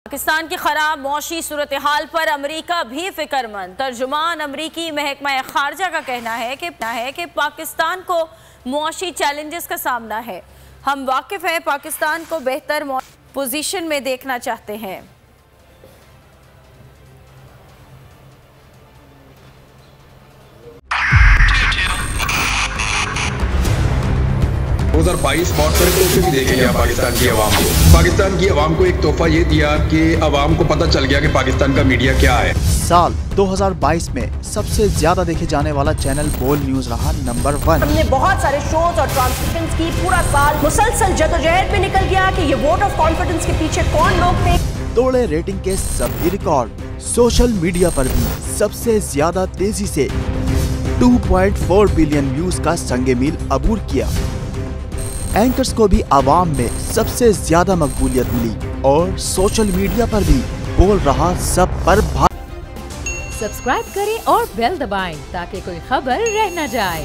पाकिस्तान की खराब मौशी सूरत हाल पर अमरीका भी फिक्रमंद। तर्जुमान अमरीकी महकमा खारजा का कहना है कि पाकिस्तान को मौशी चैलेंजेस का सामना है। हम वाकिफ हैं, पाकिस्तान को बेहतर पोजीशन में देखना चाहते हैं। 2022 बहुत सारे तोहफे भी देखे गया पाकिस्तान की आवाम को। पाकिस्तान की आवाम को एक तोहफा ये दिया कि आवाम को पता चल गया कि पाकिस्तान का मीडिया क्या है। साल 2022 में सबसे ज्यादा देखे जाने वाला चैनल बोल न्यूज रहा नंबर 1। हमने बहुत सारे शोज और ट्रांसमिशंस की, पूरा साल मुसलसल जदोजहद में निकल गया कि ये वोट ऑफ कॉन्फिडेंस के पीछे कौन लोग थे। तोड़े रेटिंग के सभी रिकॉर्ड। सोशल मीडिया पर भी सबसे ज्यादा तेजी से 2.4 बिलियन व्यूज का संगे मील अबूर किया। एंकर्स को भी आवाम में सबसे ज्यादा मकबूलियत मिली और सोशल मीडिया पर भी बोल रहा सब पर सब्सक्राइब करें और बेल दबाएं ताकि कोई खबर रह न जाए।